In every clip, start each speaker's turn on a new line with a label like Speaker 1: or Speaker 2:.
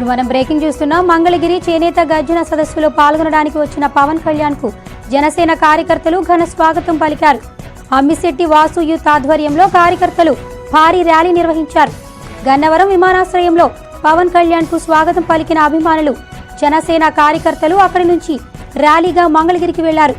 Speaker 1: ఇప్పుడు మనం బ్రేకింగ్ చూస్తున్నాం. మంగళగిరి చేనేత గర్జన సదస్సులో పాల్గొనడానికి వచ్చిన పవన్ కళ్యాణ్ కు జనసేన కార్యకర్తలు ఘన స్వాగతం పలికారు. అమ్మిశెట్టి వాసు యూత్ ఆధ్వర్యంలో కార్యకర్తలు భారీ ర్యాలీ నిర్వహించారు. గన్నవరం విమానాశ్రయంలో పవన్ కళ్యాణ్ కు స్వాగతం పలికిన అభిమానులు, జనసేన కార్యకర్తలు అక్కడి నుంచి ర్యాలీగా మంగళగిరికి వెళ్లారు.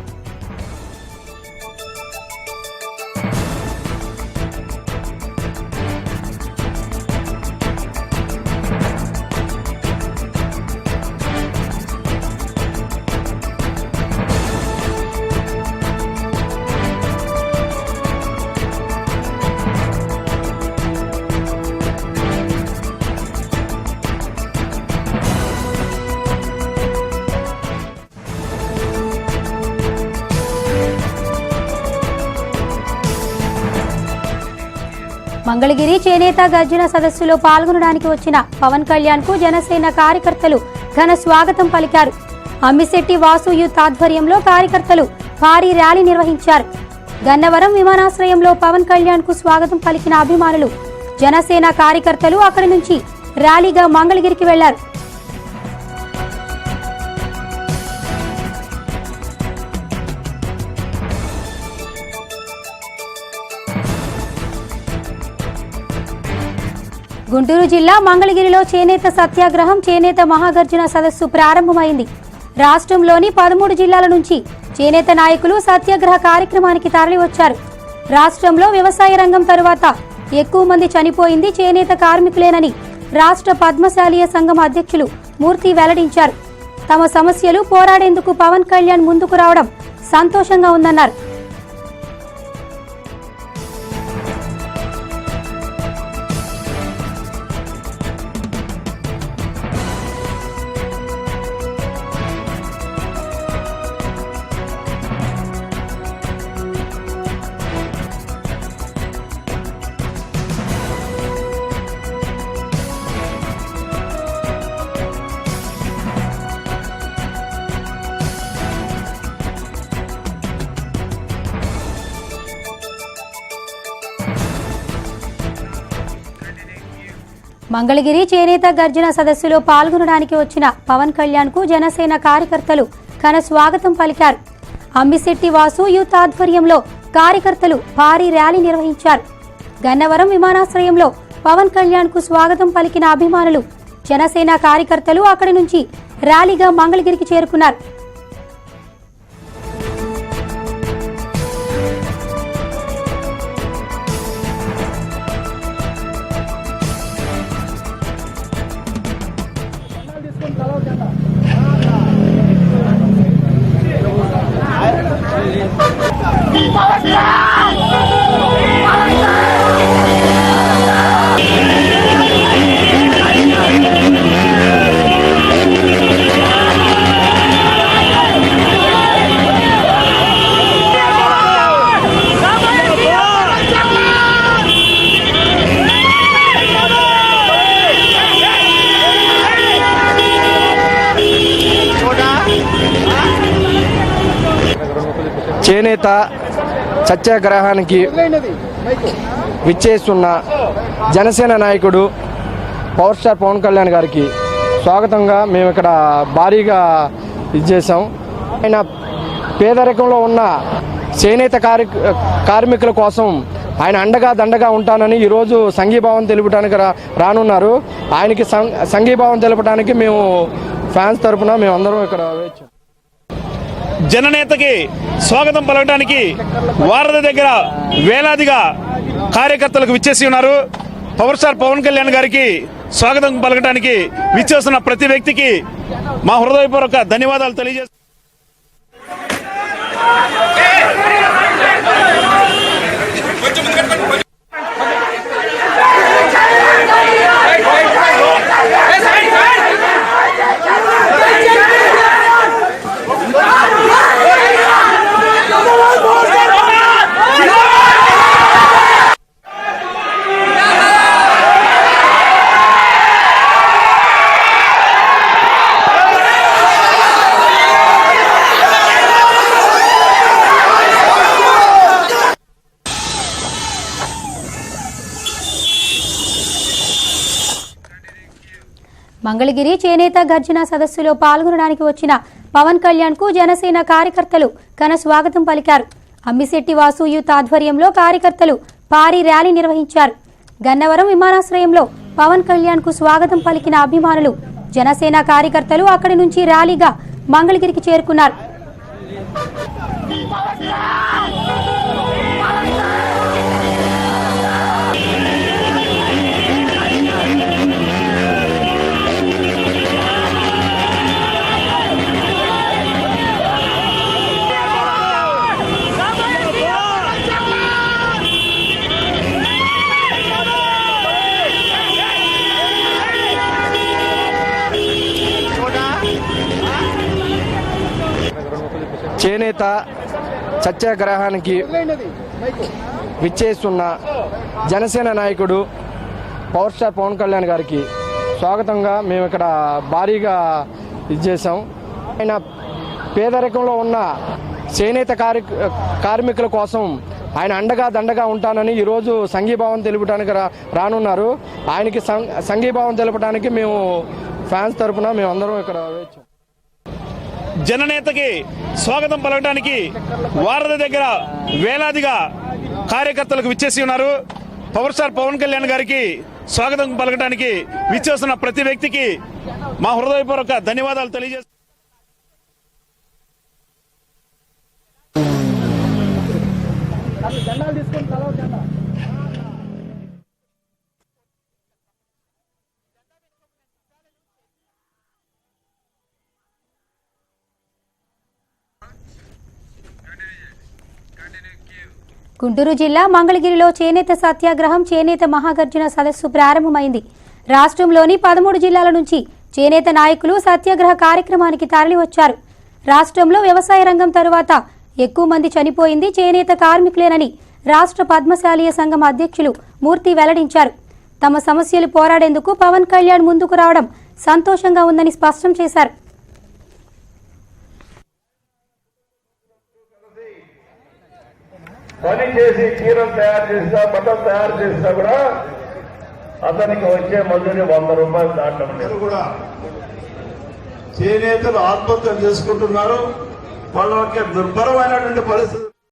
Speaker 1: మంగళగిరి చేనేత గర్జన సదస్సులో పాల్గొనడానికి వచ్చిన పవన్ కళ్యాణ్ కు జనసేన కార్యకర్తలు ఘన స్వాగతం పలికారు. అమ్మిశెట్టి వాసు యూత్ ఆధ్వర్యంలో కార్యకర్తలు భారీ ర్యాలీ నిర్వహించారు. గన్నవరం విమానాశ్రయంలో పవన్ కళ్యాణ్ కు స్వాగతం పలికిన అభిమానులు, జనసేన కార్యకర్తలు అక్కడి నుంచి ర్యాలీగా మంగళగిరికి వెళ్లారు. గుంటూరు జిల్లా మంగళగిరిలో చేనేత సత్యాగ్రహం, చేనేత మహాగర్జన సదస్సు ప్రారంభమైంది. రాష్ట్రంలోని 13 జిల్లాల నుంచి చేనేత నాయకులు సత్యాగ్రహ కార్యక్రమానికి తరలివచ్చారు. రాష్ట్రంలో వ్యవసాయ రంగం తరువాత ఎక్కువ మంది చనిపోయింది చేనేత కార్మికులేనని రాష్ట్ర పద్మశాలీయ సంఘం అధ్యక్షులు మూర్తి వెల్లడించారు. తమ సమస్యలు పోరాడేందుకు పవన్ కళ్యాణ్ ముందుకు రావడం సంతోషంగా ఉందన్నారు. మంగళగిరి చేనేత గర్జన సదస్సులో పాల్గొనడానికి వచ్చిన పవన్ కళ్యాణ్ కు జనసేన కార్యకర్తలు ఘన స్వాగతం పలికారు. అమ్మిశెట్టి వాసు యూత్ ఆధ్వర్యంలో కార్యకర్తలు భారీ ర్యాలీ నిర్వహించారు. గన్నవరం విమానాశ్రయంలో పవన్ కళ్యాణ్ కు స్వాగతం పలికిన అభిమానులు, జనసేన కార్యకర్తలు అక్కడి నుంచి ర్యాలీగా మంగళగిరికి చేరుకున్నారు.
Speaker 2: చేనేత సత్యాగ్రహానికి విచ్చేస్తున్న జనసేన నాయకుడు పవర్ స్టార్ పవన్ కళ్యాణ్ గారికి స్వాగతంగా మేము ఇక్కడ భారీగా ఇచ్చేసాం. ఆయన పేదరికంలో ఉన్న చేనేత కార్మికుల కోసం ఆయన అండగా దండగా ఉంటానని ఈరోజు సంఘీభావం తెలుపడానికి రానున్నారు. ఆయనకి సంఘీభావం తెలపడానికి మేము ఫ్యాన్స్ తరఫున మేమందరం ఇక్కడ వేచాం.
Speaker 3: జననేతకి స్వాగతం పలకడానికి వారధి దగ్గర వేలాదిగా కార్యకర్తలకు విచ్చేసి ఉన్నారు. పవర్ స్టార్ పవన్ కళ్యాణ్ గారికి స్వాగతం పలకడానికి విచ్చేస్తున్న ప్రతి వ్యక్తికి మా హృదయపూర్వక ధన్యవాదాలు తెలియజేస్తున్నాం.
Speaker 1: మంగళగిరి చేనేత గర్జన సదస్సులో పాల్గొనడానికి వచ్చిన పవన్ కళ్యాణ్ కు జనసేన కార్యకర్తలు ఘన స్వాగతం పలికారు. అమ్మిశెట్టి వాసు యూత్ ఆధ్వర్యంలో కార్యకర్తలు భారీ ర్యాలీ నిర్వహించారు. గన్నవరం విమానాశ్రయంలో పవన్ కళ్యాణ్ కు స్వాగతం పలికిన అభిమానులు, జనసేన కార్యకర్తలు అక్కడి నుంచి ర్యాలీగా మంగళగిరికి చేరుకున్నారు.
Speaker 2: చేనేత సత్యాగ్రహానికి విచ్చేస్తున్న జనసేన నాయకుడు పవర్ స్టార్ పవన్ కళ్యాణ్ గారికి స్వాగతంగా మేము ఇక్కడ భారీగా చేసాం. ఆయన పేదరికంలో ఉన్న చేనేత కార్మికుల కోసం ఆయన అండగా దండగా ఉంటానని ఈరోజు సంఘీభావం తెలుపడానికి రానున్నారు. ఆయనకి సంఘీభావం తెలపడానికి మేము ఫ్యాన్స్ తరఫున మేమందరం ఇక్కడ వచ్చాం.
Speaker 3: జననేతకి స్వాగతం పలకడానికి వారధి దగ్గర వేలాదిగా కార్యకర్తలకు విచ్చేసి ఉన్నారు. పవర్ స్టార్ పవన్ కళ్యాణ్ గారికి స్వాగతం పలకడానికి విచ్చేస్తున్న ప్రతి వ్యక్తికి మా హృదయపూర్వక ధన్యవాదాలు తెలియజేస్తున్నాం.
Speaker 1: గుంటూరు జిల్లా మంగళగిరిలో చేనేత సత్యాగ్రహం, చేనేత మహాగర్జన సదస్సు ప్రారంభమైంది. రాష్ట్రంలోని 13 జిల్లాల నుంచి చేనేత నాయకులు సత్యాగ్రహ కార్యక్రమానికి తరలివచ్చారు. రాష్ట్రంలో వ్యవసాయ రంగం తరువాత ఎక్కువ మంది చనిపోయింది చేనేత కార్మికులేనని రాష్ట్ర పద్మశాలీయ సంఘం అధ్యక్షులు మూర్తి వెల్లడించారు. తమ సమస్యలు పోరాడేందుకు పవన్ కళ్యాణ్ ముందుకు రావడం సంతోషంగా ఉందని స్పష్టం చేశారు.
Speaker 4: పని చేసి చీరలు తయారు చేసినా, బట్టలు తయారు చేసినా కూడా అతనికి వచ్చే మజూరి 100 రూపాయలు దాటం లేదు.
Speaker 5: కూడా చేనేతలు ఆత్మహత్యలు చేసుకుంటున్నారు. వాళ్ళకి దుర్భరమైనటువంటి పరిస్థితి.